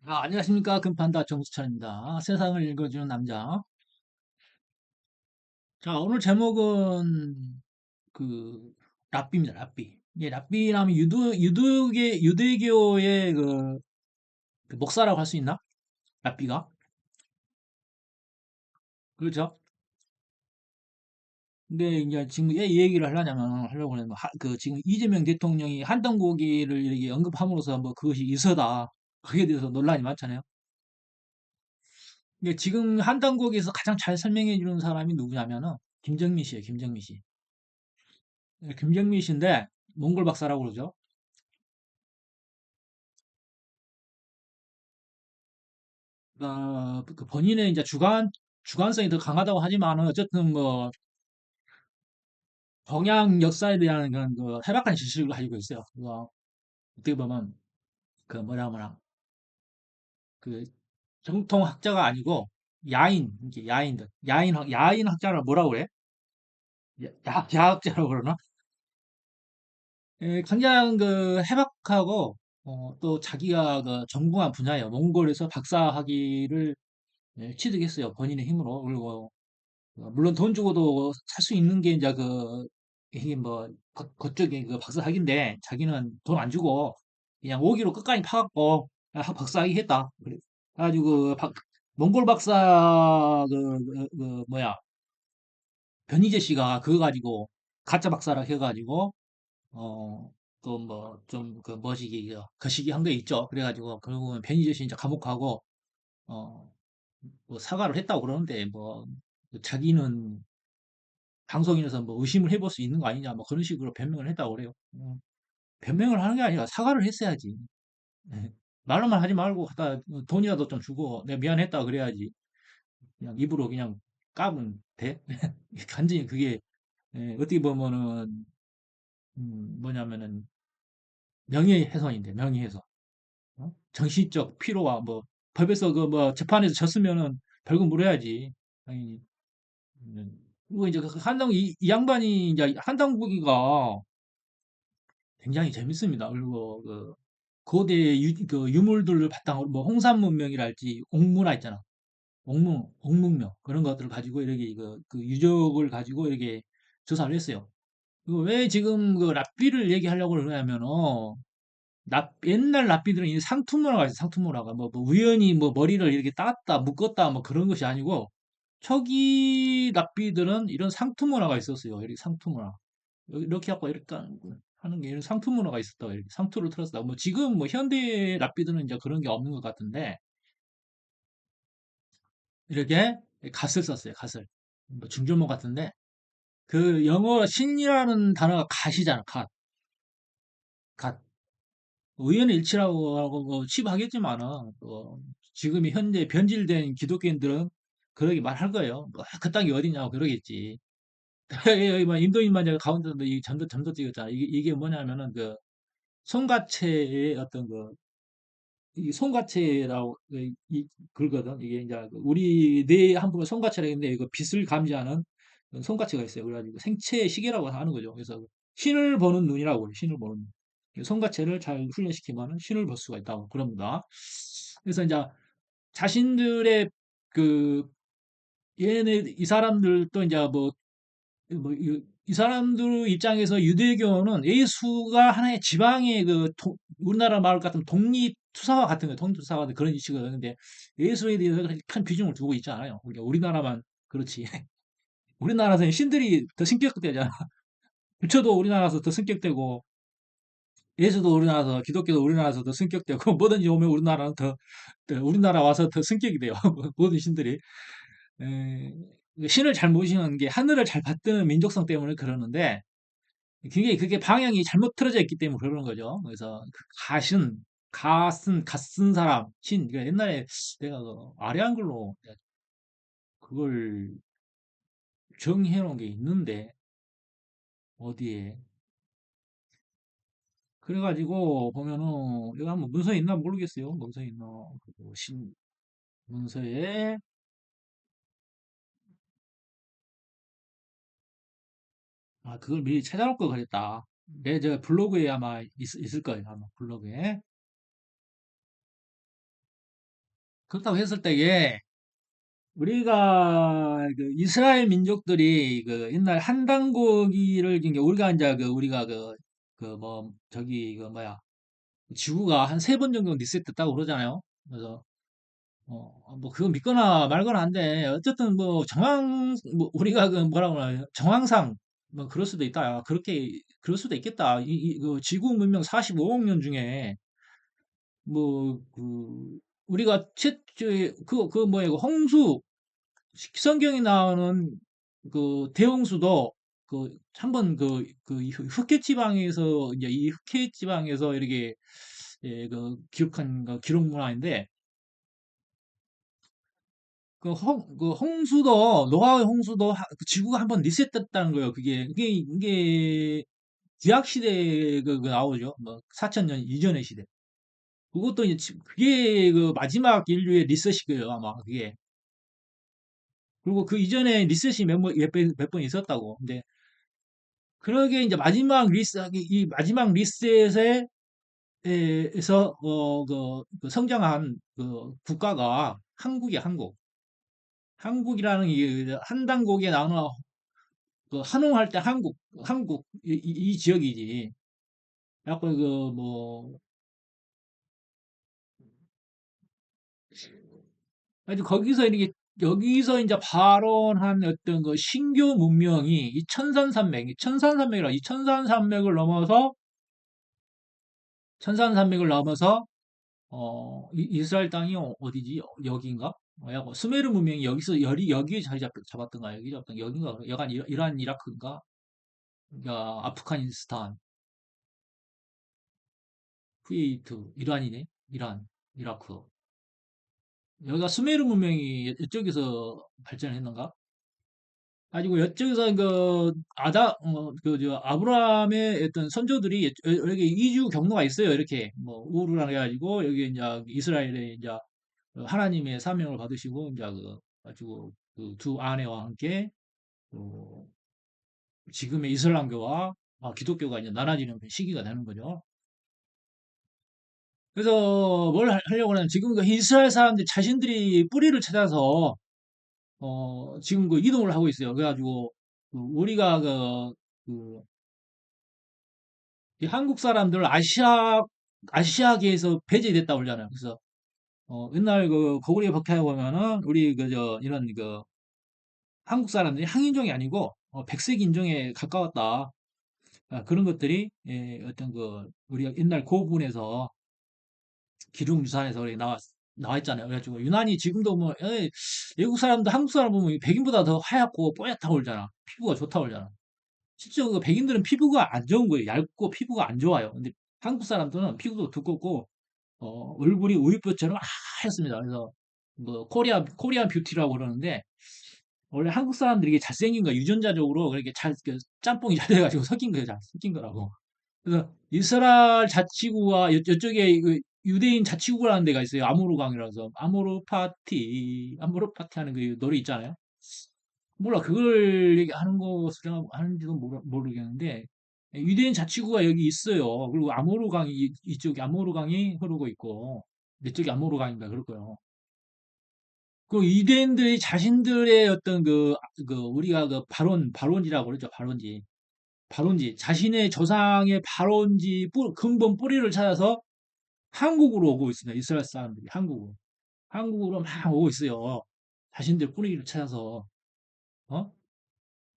안녕하십니까. 금판다 정수찬입니다. 세상을 읽어주는 남자. 자, 오늘 제목은 그 랍비입니다. 랍비. 이게 랍비라면 유대교의 그 목사라고 할 수 있나? 랍비가? 그렇죠? 근데 이제 지금 왜 이 얘기를 하려고 하면 그 지금 이재명 대통령이 한동 고기를 이렇게 언급함으로써 뭐 그것이 이서다. 거기에 대해서 논란이 많잖아요. 근데 지금 한동 고기에서 가장 잘 설명해 주는 사람이 누구냐면은 김정민 씨예요. 김정민 씨. 네, 김정민 씨인데 몽골 박사라고 그러죠. 그 본인의 이제 주관성이 더 강하다고 하지만은 어쨌든 뭐 동양 역사에 대한 그런 그 해박한 지식을 가지고 있어요. 그거 어떻게 보면 그 뭐라 그 정통 학자가 아니고 이게 야인들 야인 학자를 뭐라고 그래? 야학자라고 그러나? 굉장히 그 해박하고 또 자기가 그 전공한 분야예요. 몽골에서 박사 학위를 취득했어요. 본인의 힘으로. 그리고 물론 돈 주고도 살 수 있는 게 이제 이게 뭐 그쪽에 그 박사학위인데 자기는 돈 안 주고 그냥 오기로 끝까지 파갖고 박사학위 했다. 그래 가지고 몽골 박사 뭐야 변희재 씨가 그거 가지고 가짜 박사라 해가지고 또 뭐 좀 그 뭐시기 거시기 한 게 있죠. 그래가지고 결국은 변희재 씨 이제 감옥 가고 어 뭐 사과를 했다고 그러는데 뭐 자기는 방송인에서 뭐 의심을 해볼 수 있는 거 아니냐 뭐 그런 식으로 변명을 했다고 그래요. 변명을 하는 게 아니라 사과를 했어야지. 예. 말로만 하지 말고 갖다 돈이라도 좀 주고 내가 미안했다 그래야지. 그냥 입으로 그냥 까면 돼? 간증이 그게 어떻게 보면은 뭐냐면은 명예훼손인데 명예훼손. 정신적 피로와 뭐 법에서 그 뭐 재판에서 졌으면은 벌금 물어야지. 당연히. 그리고 이제 그 이 양반이 이제 한당국이가 굉장히 재밌습니다. 그리고 그 고대 그 유물들을 바탕으로 뭐 홍산 문명이랄지 옥문화 있잖아. 옥문명 그런 것들을 가지고 이렇게 그 유적을 가지고 이렇게 조사를 했어요. 그리고 왜 지금 그 랍비를 얘기하려고 그러냐면은 옛날 랍비들은 이 상투문화가 있어요. 상투문화가 뭐 우연히 뭐 머리를 이렇게 따다 묶었다 뭐 그런 것이 아니고 초기 랍비들은 이런 상투문화가 있었어요. 이렇게 상투문화. 이렇게 하고 이렇게 하는 게 이런 상투 문화가 있었다. 이렇게 상투를 틀었다. 뭐 지금 뭐 현대 랍비들은 이제 그런 게 없는 것 같은데 이렇게 갓을 썼어요. 갓을. 뭐 중조모 같은데 그 영어 신이라는 단어가 갓이잖아. 갓. 갓. 우연의 일치라고 하고 뭐 치부하겠지만은 지금이 현재 변질된 기독교인들은 그러게 말할 거예요. 뭐 그딴 게 어디냐고 그러겠지. 여기 뭐 인도인만 제가 가운데서 이 점도 찍었잖아. 이게 뭐냐면은 그 송가체의 어떤 이 송가체라고 그러거든. 이게 이제 우리 뇌 한 부분 송가체라 했는데 이거 빛을 감지하는 그런 송가체가 있어요. 그래가지고 생체 시계라고 하는 거죠. 그래서 신을 보는 눈이라고 그래요. 신을 보는 눈. 송가체를 잘 훈련시키면 신을 볼 수가 있다고 그럽니다. 그래서 이제 자신들의 그 얘네 이 사람들도 이제 이 사람들 입장에서 유대교는 예수가 하나의 지방의 우리나라 말 같은 독립투사와 같은 거예요. 독립투사와 같은 그런 이슈가 있는데 예수에 대해서 그렇게 큰 비중을 두고 있지 않아요. 그러니까 우리나라만 그렇지. 우리나라에서는 신들이 더 승격되잖아. 부처도 우리나라에서 더 승격되고 예수도 우리나라에서 기독교도 우리나라에서 더 승격되고 뭐든지 오면 우리나라는 더 우리나라 와서 더 승격이 돼요. 모든 신들이. 에, 신을 잘 모시는 게 하늘을 잘 받드는 민족성 때문에 그러는데 굉장히 그게 방향이 잘못 틀어져 있기 때문에 그러는 거죠. 그래서 그 갓쓴 사람, 그러니까 옛날에 내가 아래 한글로 그걸 정의해 놓은 게 있는데, 어디에. 그래가지고 보면은, 여기 한번 문서에 있나 모르겠어요. 문서에 있나. 문서에, 그걸 미리 찾아놓을 걸 그랬다. 저 블로그에 아마 있을 거예요. 아마 블로그에. 그렇다고 했을 때에 우리가 그 이스라엘 민족들이 그 옛날 한당고기를 이제 우리가 이제 그 우리가 그 뭐 저기 그 뭐야 지구가 한 세 번 정도 리셋됐다고 그러잖아요. 그래서 뭐 그거 믿거나 말거나 한데 어쨌든 뭐 정황 뭐 우리가 그 뭐라고 하나 정황상 뭐 그럴 수도 있다. 그렇게 그럴 수도 있겠다. 그 지구 문명 45억 년 중에 뭐 그 우리가 최초에 그 뭐야 그 홍수 성경에 나오는 그 대홍수도 그 한번 그 흑해 지방에서 이제 이 흑해 지방에서 이렇게 그 기록한 그 기록 문화인데 그 홍수도 노아의 홍수도 그 지구가 한번 리셋됐다는 거예요. 그게 구약 시대 그 나오죠. 뭐 4천년 이전의 시대. 그것도 이제 그게 그 마지막 인류의 리셋이고요. 아마 그게. 그리고 그 이전에 리셋이 몇 번 있었다고. 근데 그러게 이제 마지막 리셋 이 마지막 리셋에 에서 그 성장한 그 국가가 한국이야, 한국. 한국이라는 이 한당고기에 나오는 그 한홍할 때 한국 이 지역이지. 약간 그뭐 아주 거기서 이렇게 여기서 이제 발원한 어떤 그 신교 문명이 이 천산산맥이라 이 천산산맥을 넘어서 이스라엘 땅이 어디지? 여기인가? 뭐 수메르 문명이 여기에 자리 잡았던가 여기 잡았던 여긴가? 여간 이란 이라크인가? 아프가니스탄, 쿠웨이트, 이란이네? 이란, 이라크. 여기가 수메르 문명이 이쪽에서 발전했는가? 가지고 이쪽에서 아브라함의 어떤 선조들이 여기 이주 경로가 있어요. 이렇게 뭐 우르라 해가지고 여기 이제 이스라엘에 이제 하나님의 사명을 받으시고 이제 가지고 그 두 아내와 함께 또 지금의 이슬람교와 기독교가 이제 나눠지는 시기가 되는 거죠. 그래서 뭘 하려고 하냐면 지금 그 이스라엘 사람들 자신들이 뿌리를 찾아서 지금 그 이동을 하고 있어요. 그래가지고 우리가 그 이 한국 사람들 아시아계에서 배제됐다고 그러잖아요. 그래서 옛날 그 고구려 박해에 보면은 우리 그저 이런 그 한국 사람들이 항인종이 아니고 백색 인종에 가까웠다. 그런 것들이 어떤 그 우리가 옛날 고분에서 기lum유산에서 이렇게 나와 있잖아요. 그래가지고 유난히 지금도 뭐 외국 사람도 한국 사람 보면 백인보다 더 하얗고 뽀얗다고 그러잖아. 피부가 좋다고 그러잖아. 실제 그 백인들은 피부가 안 좋은 거예요. 얇고 피부가 안 좋아요. 근데 한국 사람들은 피부도 두껍고 얼굴이 우유빛처럼 하얗습니다. 그래서 뭐 코리안 뷰티라고 그러는데 원래 한국 사람들이 이게 잘생긴 거 유전자적으로 그렇게 짬뽕이 잘 돼가지고 섞인 거예요. 섞인 거라고. 그래서 이스라엘 자치구와 이쪽에 그 유대인 자치구라는 데가 있어요. 아모르강이라서 아모르파티 하는 그 노래 있잖아요. 몰라 그걸 얘기하는 것을 하는지도 모르겠는데 유대인 자치구가 여기 있어요. 그리고 아모르강이 이쪽에 아모르강이 흐르고 있고 이쪽이 아모르강인가 그럴 거예요. 그 유대인들이 자신들의 어떤 우리가 그 발원지라고 그러죠. 발원지 자신의 조상의 발원지 근본 뿌리를 찾아서 한국으로 오고 있습니다. 이스라엘 사람들이 한국으로 막 오고 있어요. 자신들 뿌리를 찾아서 어?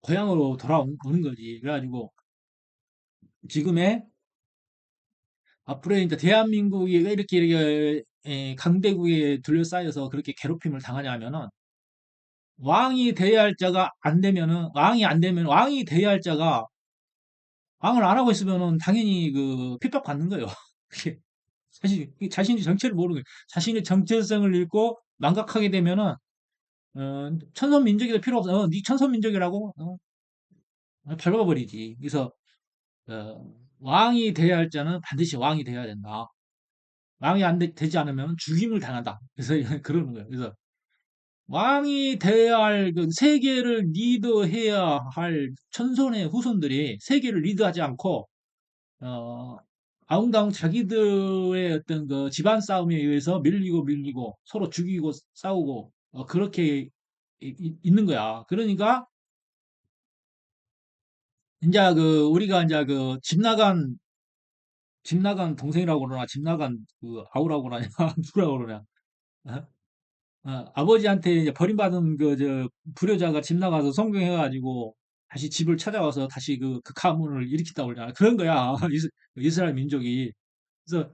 고향으로 돌아오는 거지. 그래가지고 지금의 앞으로 이제 대한민국이 왜 이렇게 강대국에 둘러싸여서 그렇게 괴롭힘을 당하냐면은 왕이 안 되면 왕이 돼야 할 자가 왕을 안 하고 있으면은 당연히 그 핍박받는 거예요. 그게 자신이 정체를 모르는 거예요. 자신의 정체성을 잃고 망각하게 되면은 천선민족이 필요 없어. 네 천선민족이라고 밟아버리지. 그래서 왕이 돼야 할 자는 반드시 왕이 돼야 된다. 왕이 되지 않으면 죽임을 당한다. 그래서 그러는 거예요. 그래서 왕이 돼야 할 그 세계를 리드해야 할 천손의 후손들이 세계를 리드하지 않고 어, 아웅다웅 자기들의 어떤 그 집안 싸움에 의해서 밀리고 서로 죽이고 싸우고 그렇게 있는 거야. 그러니까 이제 그 우리가 이제 그 집 나간 동생이라고 그러나 집 나간 그 아우라고 그러냐 누구라고 그러냐 어? 아버지한테 이제 버림받은 그 저 불효자가 집 나가서 성공해가지고 다시 집을 찾아와서 다시 그 가문을 일으켰다고 그러잖아. 그런 거야. 이스라엘 민족이. 그래서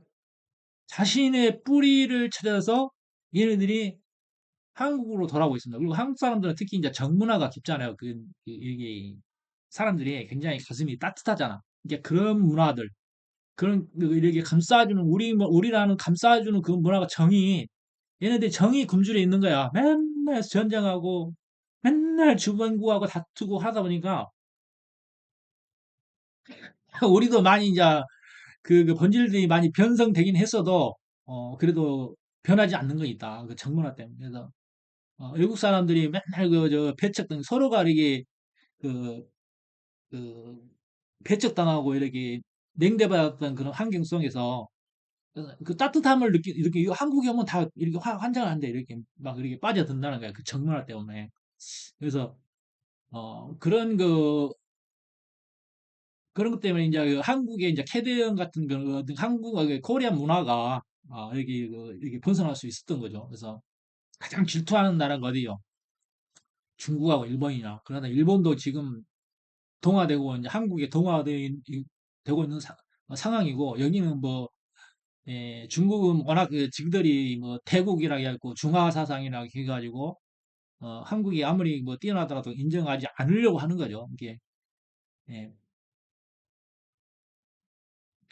자신의 뿌리를 찾아서 얘네들이 한국으로 돌아오고 있습니다. 그리고 한국 사람들은 특히 이제 정문화가 깊잖아요. 이게 사람들이 굉장히 가슴이 따뜻하잖아. 이게 그런 문화들, 이렇게 감싸주는 우리라는 감싸주는 그 문화가 정이 얘네들이 정이 굶주려 있는 거야. 맨날 전쟁하고 맨날 주변국하고 다투고 하다 보니까 우리도 많이 이제 그 본질들이 많이 변성되긴 했어도 그래도 변하지 않는 거 있다. 그 정문화 때문에. 그래서 외국 사람들이 맨날 저 배척당 서로가 이렇게 그, 그 배척당하고 이렇게 냉대받았던 그런 환경 속에서 그 따뜻함을 이렇게 한국에 오면 다 이렇게 환장을 한대. 이렇게 막 이렇게 빠져든다는 거야. 그 정문화 때문에. 그래서 그런 것 때문에 이제 그 한국의 이제 캐대언 같은 그런 한국의 코리안 문화가 이렇게 번성할 수 있었던 거죠. 그래서 가장 질투하는 나라가 어디요? 중국하고 일본이냐. 그러나 일본도 지금 동화되고 이제 한국에 되고 있는 상황이고 여기는 뭐 중국은 워낙 그 지들이 뭐 대국이라 해갖고 중화 사상이라 해가지고 한국이 아무리 뭐 뛰어나더라도 인정하지 않으려고 하는 거죠. 이게 예,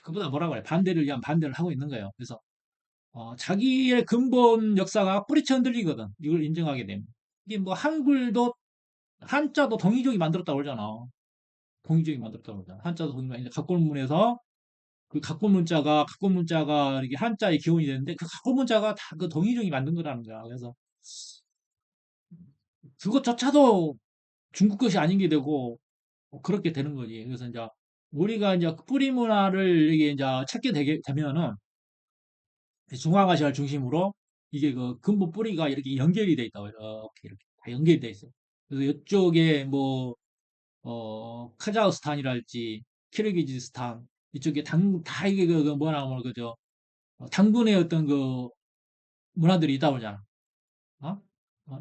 그보다 뭐라 그래 반대를 위한 반대를 하고 있는 거예요. 그래서 자기의 근본 역사가 뿌리쳐 흔들리거든. 이걸 인정하게 되면 이게 뭐 한글도 한자도 동이족이 만들었다고 그러잖아. 동이족이 만들었다고 그러잖아. 한자도 동이족이 각골문에서 그 각골문자가 이렇게 한자의 기원이 되는데 그 각골문자가 다 그 동이족이 만든 거라는 거야. 그래서 그것조차도 중국 것이 아닌 게 되고 그렇게 되는 거지. 그래서 이제 우리가 이제 그 뿌리 문화를 이게 이제 찾게 되면은 중앙아시아를 중심으로 이게 그 근본 뿌리가 이렇게 연결이 돼 있다고 이렇게 다 연결이 돼 있어요. 그래서 이쪽에 뭐 카자흐스탄이랄지 키르기즈스탄 이쪽에 다 이게 그 뭐라 하면 그죠 당군의 어떤 그 문화들이 있다고 그러잖아. 어?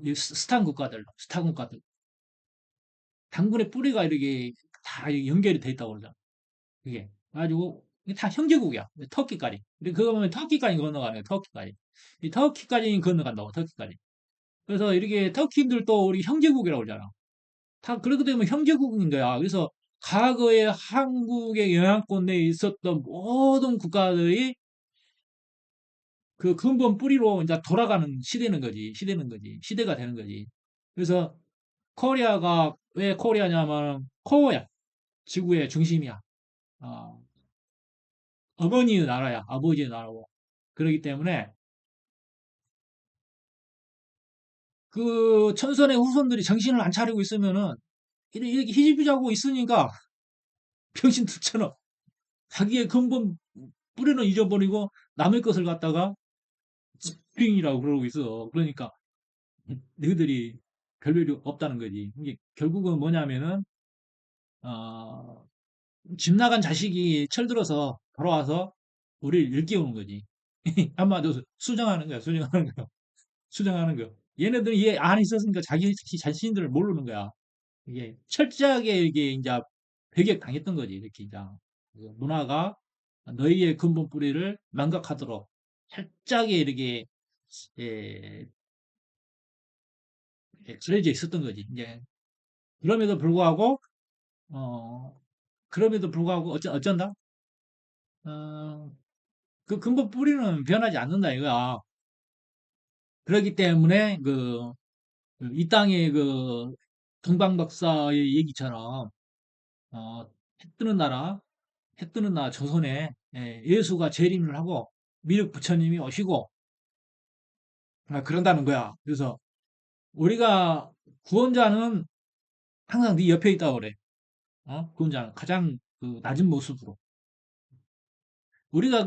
이 스탄 국가들, 스탄 국가들 당군의 뿌리가 이렇게 다 연결이 돼 있다고 그러잖아. 그게 가지고 이게 다 형제국이야. 터키까지. 근데 그거 보면 터키까지 건너가는 거야. 터키까지. 이 터키까지 건너간다고 터키까지. 그래서 이렇게 터키인들도 우리 형제국이라고 그러잖아. 다 그렇게 되면 형제국인 거야. 그래서 과거에 한국의 영향권 내에 있었던 모든 국가들이 그 근본 뿌리로 이제 돌아가는 시대는 거지. 시대는 거지. 시대가 되는 거지. 그래서 코리아가 왜 코리아냐면 코어야. 지구의 중심이야. 어, 어머니의 나라야. 아버지의 나라고. 그렇기 때문에 그 천선의 후손들이 정신을 안 차리고 있으면은 이렇게 희지부지하고 있으니까 병신 들처럼 자기의 근본 뿌리는 잊어버리고 남의 것을 갖다가 집행이라고 그러고 있어. 그러니까 너희들이 별별이 없다는 거지. 이게 결국은 뭐냐면은 어, 집 나간 자식이 철들어서 돌아와서 우리를 일깨우는 거지. 한마디로 수정하는 거야. 수정하는 거야. 수정하는 거. 얘네들은 이해 안 있었으니까 자기 자신들을 모르는 거야. 이게 철저하게 이게 이제 배격 당했던 거지. 이렇게 이제 문화가 너희의 근본 뿌리를 망각하도록 철저하게 이렇게 예, 그려져 있었던 거지. 이제 그럼에도 불구하고 어 그럼에도 불구하고 어쩐다? 어, 그 근본 뿌리는 변하지 않는다 이거야. 그렇기 때문에 이 땅의 그 동방박사의 얘기처럼 어, 해 뜨는 나라 해 뜨는 나라 조선에 예수가 재림을 하고 미륵 부처님이 오시고 그런다는 거야. 그래서 우리가 구원자는 항상 네 옆에 있다고 그래. 구원자는 가장 그 낮은 모습으로. 우리가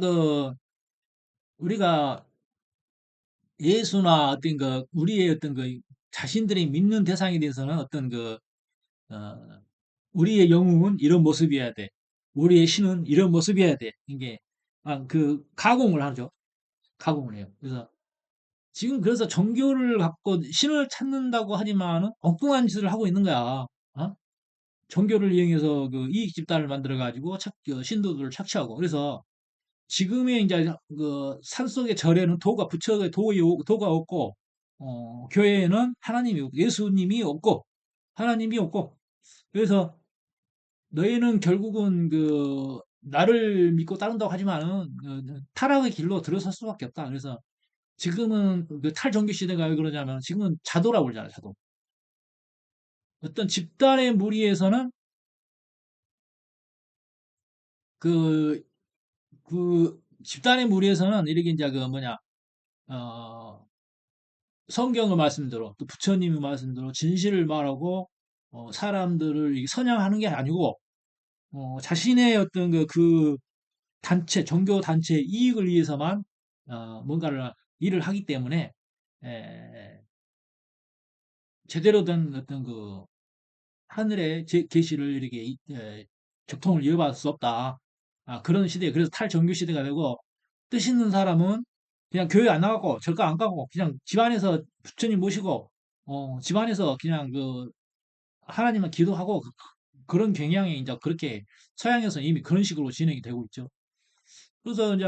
우리가 예수나 어떤 우리의 어떤 자신들이 믿는 대상에 대해서는 어, 우리의 영웅은 이런 모습이어야 돼. 우리의 신은 이런 모습이어야 돼. 이게, 가공을 하죠. 가공을 해요. 그래서 종교를 갖고 신을 찾는다고 하지만은 엉뚱한 짓을 하고 있는 거야. 어? 종교를 이용해서 그 이익 집단을 만들어 가지고 신도들을 착취하고. 그래서 지금의 이제 그 산속의 절에는 부처의 도가 없고, 교회에는 하나님이 없고, 예수님이 없고, 하나님이 없고. 그래서 너희는 결국은 나를 믿고 따른다고 하지만은 타락의 길로 들어설 수밖에 없다. 그래서 지금은 그 탈종교 시대가 왜 그러냐면 지금은 자도라고 그러잖아요. 자도. 어떤 집단의 무리에서는 그, 집단의 무리에서는 이렇게 이제 어, 성경의 말씀대로 또 부처님의 말씀대로 진실을 말하고 사람들을 선양하는 게 아니고 자신의 어떤 단체, 종교 단체의 이익을 위해서만 뭔가를 일을 하기 때문에 에, 제대로 된 어떤 하늘의 계시를 이렇게 적통을 이어받을 수 없다. 그런 시대, 그래서 탈종교 시대가 되고 뜻 있는 사람은 그냥 교회 안 나가고 절가 안 가고 그냥 집안에서 부처님 모시고 집안에서 그냥 하나님만 기도하고 그런 경향이 이제 그렇게 서양에서 이미 그런 식으로 진행이 되고 있죠. 그래서 이제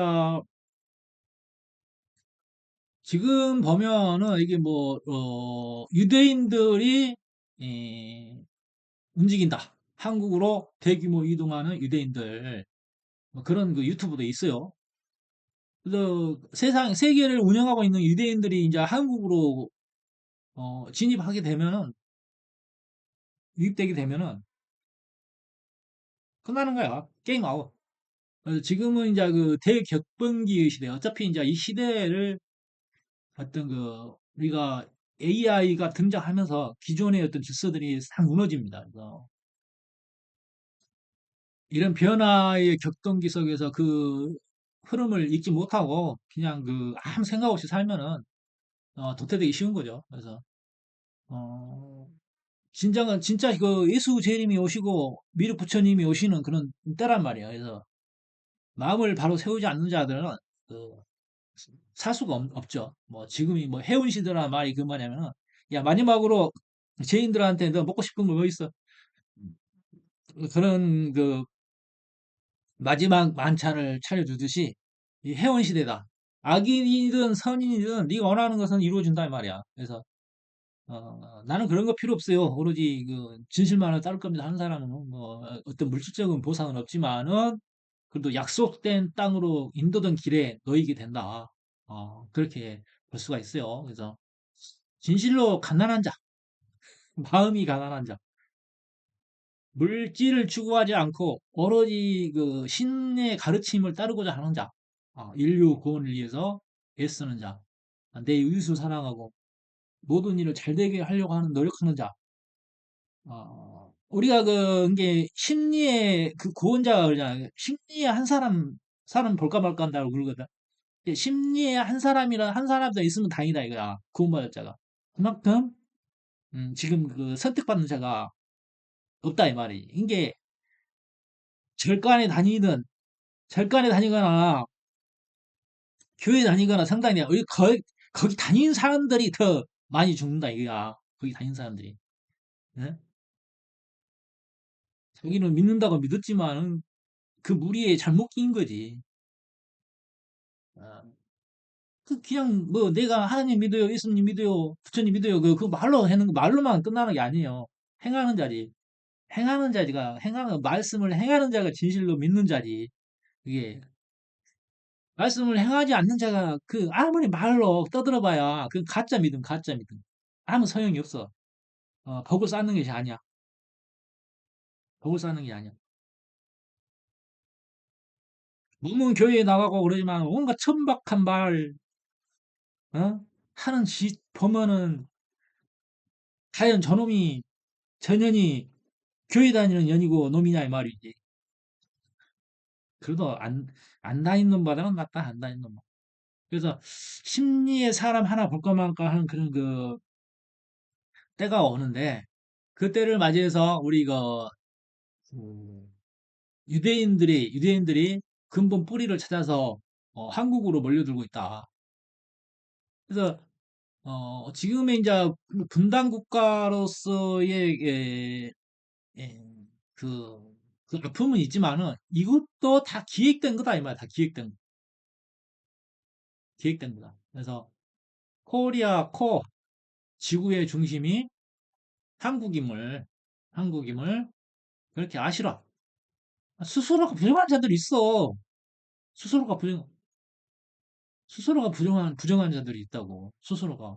지금 보면은 이게 유대인들이 움직인다. 한국으로 대규모 이동하는 유대인들. 뭐 그런 유튜브도 있어요. 그래서 세계를 운영하고 있는 유대인들이 이제 한국으로 진입하게 되면은, 유입되게 되면은, 끝나는 거야. 게임 아웃. 그래서 지금은 이제 대격변기의 시대. 어차피 이제 이 시대를 우리가 AI가 등장하면서 기존의 어떤 질서들이 싹 무너집니다. 그래서 이런 변화의 격동기 속에서 그 흐름을 잊지 못하고 그냥 아무 생각 없이 살면은 도태되기 쉬운 거죠. 그래서 어, 진정은 진짜 예수 재림이 오시고 미륵 부처님이 오시는 그런 때란 말이에요. 그래서 마음을 바로 세우지 않는 자들은 그, 살 수가 없죠. 뭐 지금이 뭐 해운 시대라는 말이 그 뭐냐면은 야 마지막으로 죄인들한테 너 먹고 싶은 거 뭐 있어? 그런 마지막 만찬을 차려주듯이 이 해원 시대다. 악인이든 선인이든 네가 원하는 것은 이루어진다 이 말이야. 그래서 나는 그런 거 필요 없어요. 오로지 진실만을 따를 겁니다 하는 사람은 뭐 어떤 물질적인 보상은 없지만은 그래도 약속된 땅으로 인도된 길에 놓이게 된다. 그렇게 볼 수가 있어요. 그래서 진실로 가난한 자, 마음이 가난한 자, 물질을 추구하지 않고 오로지 신의 가르침을 따르고자 하는 자, 인류 구원을 위해서 애쓰는 자, 내 이웃을 사랑하고 모든 일을 잘 되게 하려고 하는 노력하는 자. 우리가 이게 심리의 구원자가 그러잖아요. 심리의 사람 볼까 말까 한다고 그러거든. 심리의 한 사람 더 있으면 다행이다 이거야. 구원받을 자가. 그만큼 지금 선택받는 자가 없다 이 말이. 이게 절간에 다니든 절간에 다니거나 교회 다니거나 성당에 우리 거기 다니는 사람들이 더 많이 죽는다 이거야. 거기 다니는 사람들이. 예? 자기는 믿는다고 믿었지만은 그 무리에 잘못 끼인 거지. 아, 그냥 뭐 내가 하나님 믿어요, 예수님 믿어요, 부처님 믿어요. 그 말로 하는 거 말로만 끝나는 게 아니에요. 행하는 자지. 행하는 말씀을 행하는 자가 진실로 믿는 자지. 그게 말씀을 행하지 않는 자가 아무리 말로 떠들어봐야 그 가짜 믿음, 가짜 믿음. 아무 소용이 없어. 복을 쌓는 것이 아니야. 복을 쌓는 게 아니야. 몸은 교회에 나가고 그러지만 뭔가 천박한 말, 어? 하는 짓 보면은 과연 저놈이 전현이 교회 다니는 년이고 놈이냐 이 말이지. 그래도 안 다니는 놈보다는 낫다, 안 다니는 놈. 그래서 심리의 사람 하나 볼 것만까 하는 그런 그 때가 오는데, 그 때를 맞이해서 우리 그 유대인들이 근본 뿌리를 찾아서 한국으로 몰려들고 있다. 그래서 지금의 이제 분단 국가로서의 예, 그, 그 아픔은 있지만은 이것도 다 기획된 거다 이 말이야. 다 기획된 거다. 그래서 코리아 코 지구의 중심이 한국임을 한국임을 그렇게 아시라. 스스로가 부정한 자들이 있어. 스스로가 부정 스스로가 부정한 자들이 있다고. 스스로가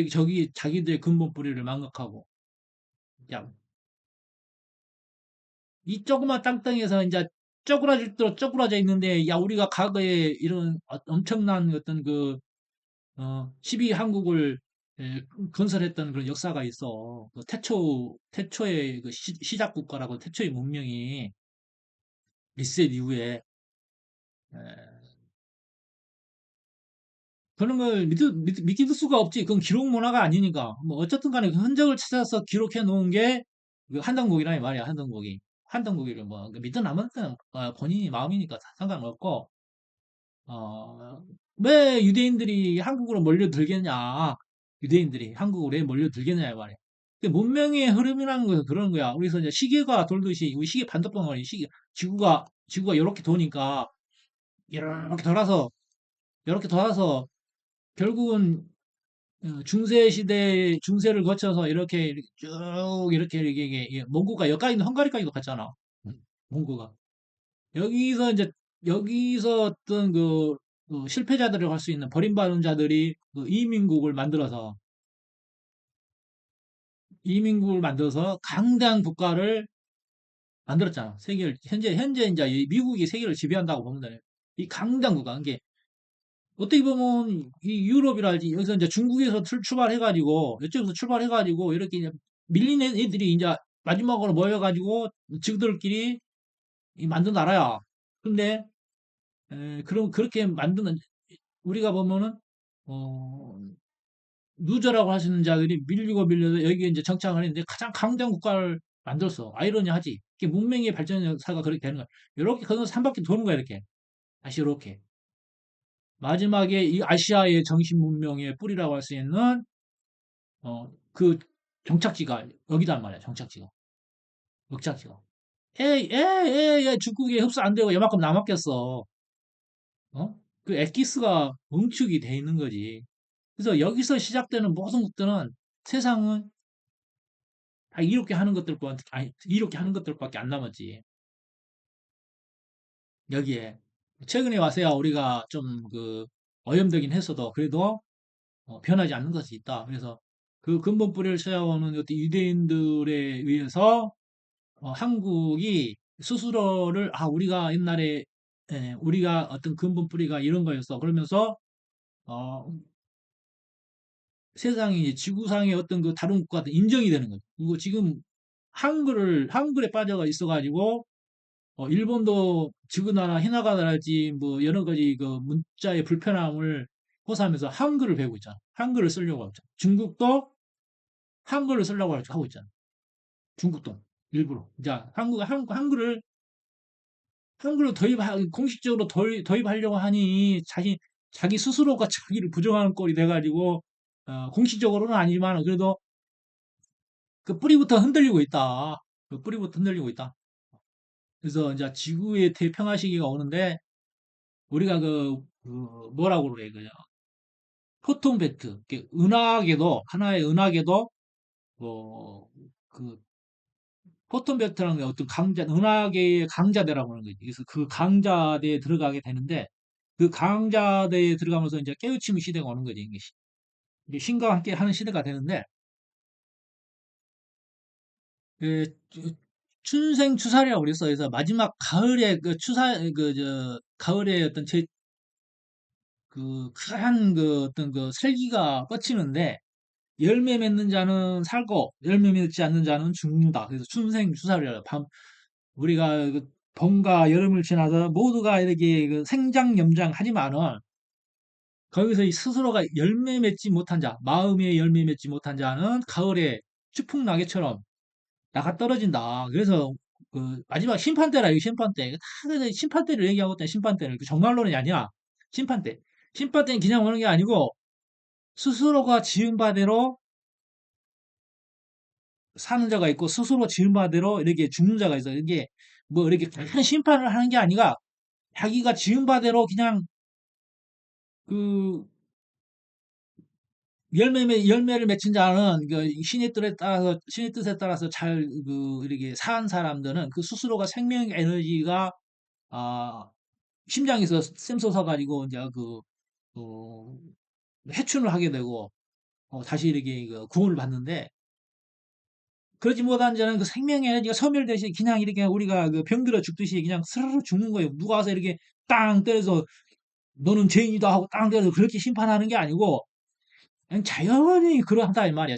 저기 자기들의 근본 뿌리를 망각하고, 야, 이 조그만 땅덩이에서 이제 쪼그라질 대로 쪼그라져 있는데, 야, 우리가 과거에 이런 엄청난 어떤 12 한국을 건설했던 그런 역사가 있어. 그 태초의 그 시작 국가라고 태초의 문명이 리셋 이후에 에, 그런 걸 믿을 수가 없지. 그건 기록 문화가 아니니까. 뭐 어쨌든 간에 그 흔적을 찾아서 기록해 놓은 게 그 한덕목이라 이 말이야. 한덕목이를 뭐 믿든 안 믿든 본인이 마음이니까 상관없고, 어, 왜 유대인들이 한국으로 몰려들겠냐. 유대인들이 한국으로 왜 몰려들겠냐 이 말이야. 그 문명의 흐름이라는 것은 그런 거야. 우리서 이제 시계가 돌듯이 우리 시계 반대방울이 지구가 이렇게 도니까 이렇게 돌아서 결국은 중세 시대 중세를 거쳐서 이렇게 쭉 이렇게 몽고가 여기까지 있는 헝가리까지도 갔잖아. 몽고가 여기서 이제 여기서 어떤 그 실패자들을 할 수 있는 버림받은 자들이 그 이민국을 만들어서 강대한 국가를 만들었잖아. 세계를 현재 이제 이 미국이 세계를 지배한다고 보면 돼. 이 강대한 국가. 이게 어떻게 보면 이 유럽이랄지 여기서 이제 중국에서 출발해가지고 이쪽에서 출발해가지고 이렇게 이제 밀린 애들이 이제 마지막으로 모여가지고 지그들끼리 만든 나라야. 근데 그럼 그렇게 만드는 우리가 보면은 어, 루저라고 하시는 자들이 밀리고 밀려서 여기에 이제 정착을 했는데 가장 강대한 국가를 만들었어. 아이러니하지. 이게 문명의 발전 역사가 그렇게 되는 거야. 이렇게 거기서 한 바퀴 도는 거야 이렇게. 다시 이렇게. 마지막에 이 아시아의 정신 문명의 뿌리라고 할 수 있는 그 정착지가 여기단 말이야. 정착지가. 중국에 흡수 안 되고 요만큼 남았겠어. 어? 그 엑기스가 응축이 돼 있는 거지. 그래서 여기서 시작되는 모든 것들은 세상은 다 이렇게 하는 것들밖에 안 남았지. 여기에. 최근에 와서야 우리가 좀 오염되긴 했어도 그래도 변하지 않는 것이 있다. 그래서 그 근본 뿌리를 찾아오는 어떤 유대인들에 의해서 한국이 스스로를 우리가 옛날에 우리가 어떤 근본 뿌리가 이런 거였어. 그러면서 어, 세상이 이제 지구상의 어떤 그 다른 국가도 인정이 되는 거죠. 그리고 지금 한글에 빠져가 있어가지고 일본도 지구나라 히나가나랄지 뭐 여러 가지 그 문자의 불편함을 호소하면서 한글을 배우고 있잖아. 한글을 쓰려고 하고 있잖아. 중국도 한글을 쓰려고 하고 있잖아. 중국도 일부러. 자, 한글을 공식적으로 도입하려고 하니 자기 스스로가 자기를 부정하는 꼴이 돼가지고 공식적으로는 아니지만 그래도 그 뿌리부터 흔들리고 있다. 그 뿌리부터 흔들리고 있다. 그래서 이제 지구의 대평화 시기가 오는데 우리가 뭐라고 그래 그냥 포통 배트 은하계도 하나의 은하계도 뭐그 포톤 벨트라는 게 어떤 은하계의 강자대라고 하는 거지. 그래서 그 강자대에 들어가게 되는데, 그 강자대에 들어가면서 이제 깨우침의 시대가 오는 거지. 이게 신과 함께 하는 시대가 되는데, 그, 춘생추사라고 그랬어. 그래서 마지막 가을에 가을에 어떤 큰 어떤 살기가 뻗치는데, 열매 맺는 자는 살고, 열매 맺지 않는 자는 죽는다. 그래서 춘생추사를 밤, 우리가 봄과 여름을 지나서 모두가 이렇게 그 생장염장 하지만은 거기서 이 스스로가 열매 맺지 못한 자, 마음의 열매 맺지 못한 자는 가을에 추풍낙엽처럼 나가 떨어진다. 그래서 그 마지막 심판대라 이 심판대. 다 그 심판대를 얘기하고 있다. 심판대를 그 정말로는 아니야. 심판대. 심판대는 그냥 오는 게 아니고 스스로가 지은 바대로 사는 자가 있고 스스로 지은 바대로 이렇게 죽는 자가 있어. 이게 뭐 이렇게 큰 심판을 하는 게 아니라 자기가 지은 바대로 그냥 그 열매를 맺힌 자는 그 신의 뜻에 따라서 잘 그 이렇게 산 사람들은 그 스스로가 생명 에너지가 아 심장에서 샘솟아 가지고 이제 어, 해춘을 하게 되고 다시 이렇게 그 구원을 받는데 그러지 못한 자는 그 생명 에너지가 소멸되시 그냥 이렇게 우리가 그 병들어 죽듯이 그냥 스르르 죽는 거예요. 누가 와서 이렇게 땅 때려서 너는 죄인이다 하고 땅 때려서 그렇게 심판하는 게 아니고 그냥 자연히 그러하다 이 말이야.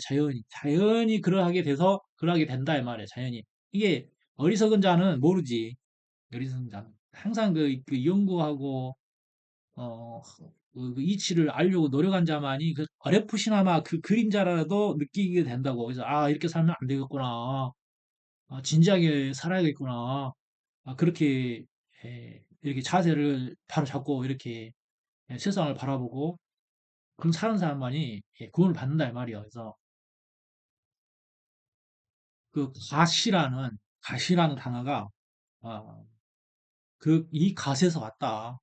자연히 그러하게 돼서 그러하게 된다 이 말이야. 자연히 이게 어리석은 자는 모르지. 어리석은 자는 항상 그 연구하고 그 이치를 알려고 노력한 자만이 그 어렴풋이나마 그 그림자라도 느끼게 된다고. 그래서 아 이렇게 살면 안 되겠구나. 아, 진지하게 살아야겠구나. 아, 그렇게 이렇게 자세를 바로 잡고 이렇게 세상을 바라보고 그런 사는 사람만이 구원을 받는다 이 말이야. 그래서 그 갓이라는 단어가 어, 이 갓에서 왔다.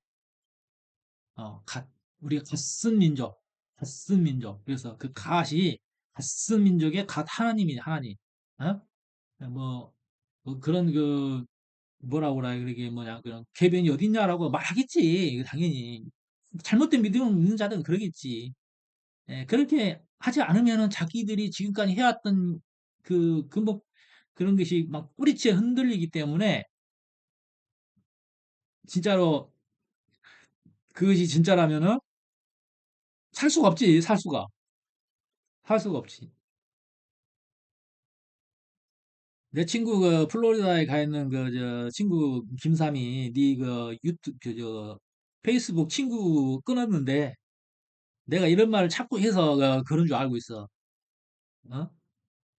갓 우리가 갓쓴 민족, 갓쓴 민족. 그래서 그 갓이 갓쓴 민족의 갓 하나님이 하나님. 어? 뭐, 뭐 그런 그 뭐라 그래 그러게 뭐냐 그런 궤변이 어딨냐라고 말하겠지. 당연히 잘못된 믿음을 믿는 자들은 그러겠지. 그렇게 하지 않으면은 자기들이 지금까지 해왔던 뭐 그런 것이 막 뿌리째 흔들리기 때문에 진짜로 그것이 진짜라면은 살 수가 없지, 살 수가 없지. 내 친구 그 플로리다에 가 있는 그 저 친구 김삼이 네 그 유튜브 저 페이스북 친구 끊었는데 내가 이런 말을 자꾸 해서 그런 줄 알고 있어. 어?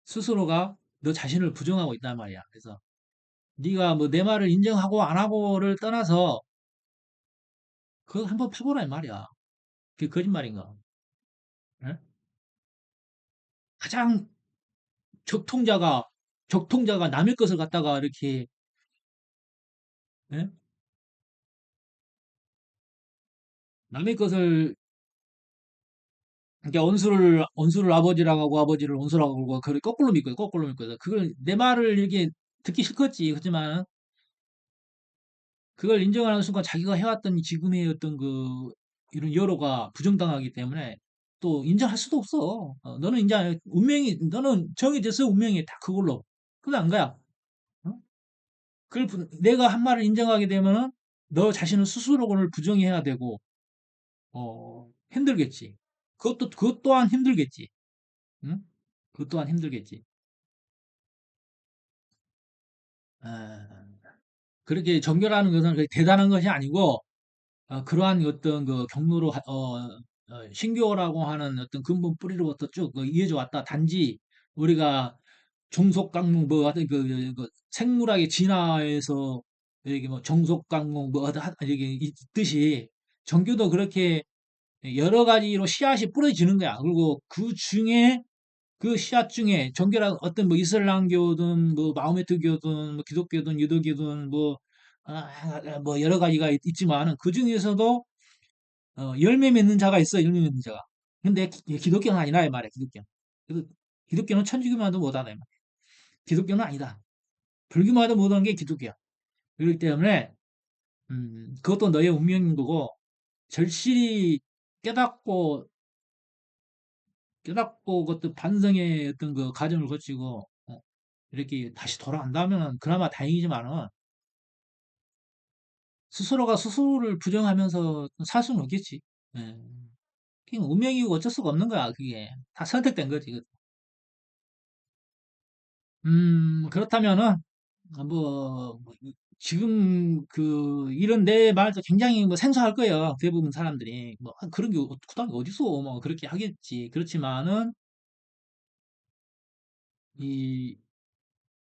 스스로가 너 자신을 부정하고 있단 말이야. 그래서 네가 뭐 내 말을 인정하고 안 하고를 떠나서 그거 한번 파보라 이 말이야. 그게 거짓말인가? 예? 가장 적통자가 적통자가 남의 것을 갖다가 이렇게 예? 남의 것을 이렇게 원수를 아버지라고 하고 아버지를 원수라고 하고 그걸 거꾸로 믿고 거꾸로 믿고 그걸 내 말을 이렇게 듣기 싫겠지. 그렇지만 그걸 인정하는 순간 자기가 해왔던 지금의 어떤 이런 여로가 부정당하기 때문에 또 인정할 수도 없어. 너는 이제 너는 정해져서 운명이 다 그걸로. 그게 안 거야. 어? 내가 한 말을 인정하게 되면은 너 자신은 스스로를 부정해야 되고, 힘들겠지. 그것 또한 힘들겠지. 응? 그것 또한 힘들겠지. 아, 그렇게 정결하는 것은 그렇게 대단한 것이 아니고, 그러한 어떤 그 경로로 신교라고 하는 어떤 근본 뿌리로부터 쭉 이어져 왔다. 단지 우리가 종속강목 뭐 하여튼 생물학의 진화에서 이게 뭐 종속강목 뭐 이게 있듯이 종교도 그렇게 여러 가지로 씨앗이 뿌려지는 거야. 그리고 그 씨앗 중에 종교라 어떤 뭐 이슬람교든 뭐 마호메트교든 뭐 기독교든 유도교든 뭐 여러 가지가 있지만은 그 중에서도 열매 맺는 자가 있어, 열매 맺는 자가. 근데 기독교는 아니라, 이 말이야, 기독교. 그래서 기독교는 천주교만 도 못하다, 이 말이야. 기독교는 아니다. 불교만 도 못하는 게 기독교야. 그렇기 때문에, 그것도 너의 운명인 거고, 절실히 깨닫고, 그것도 반성의 어떤 그 과정을 거치고, 이렇게 다시 돌아간다면 그나마 다행이지만은, 스스로가 스스로를 부정하면서 살 수는 없겠지. 예. 그게 운명이고 어쩔 수가 없는 거야, 그게. 다 선택된 거지. 그렇다면은, 뭐, 지금 이런 내 말도 굉장히 뭐 생소할 거예요. 대부분 사람들이 뭐 아, 그런 게 그딴 게 어딨어 뭐 그렇게 하겠지. 그렇지만은 이,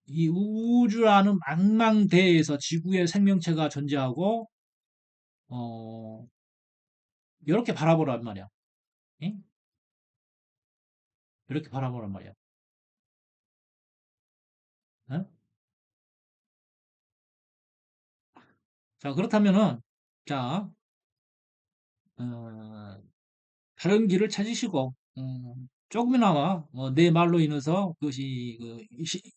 이 우주라는 망망대해에서 지구의 생명체가 존재하고 어 이렇게 바라보란 말이야. 응? 이렇게 바라보란 말이야. 어? 자 그렇다면은 자 어, 다른 길을 찾으시고 조금이나마 내 말로 인해서 그것이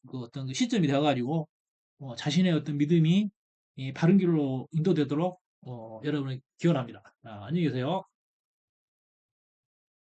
그 어떤 그 시점이 되어가지고 자신의 어떤 믿음이 이 바른 길로 인도되도록 여러분을 기원합니다. 자, 안녕히 계세요.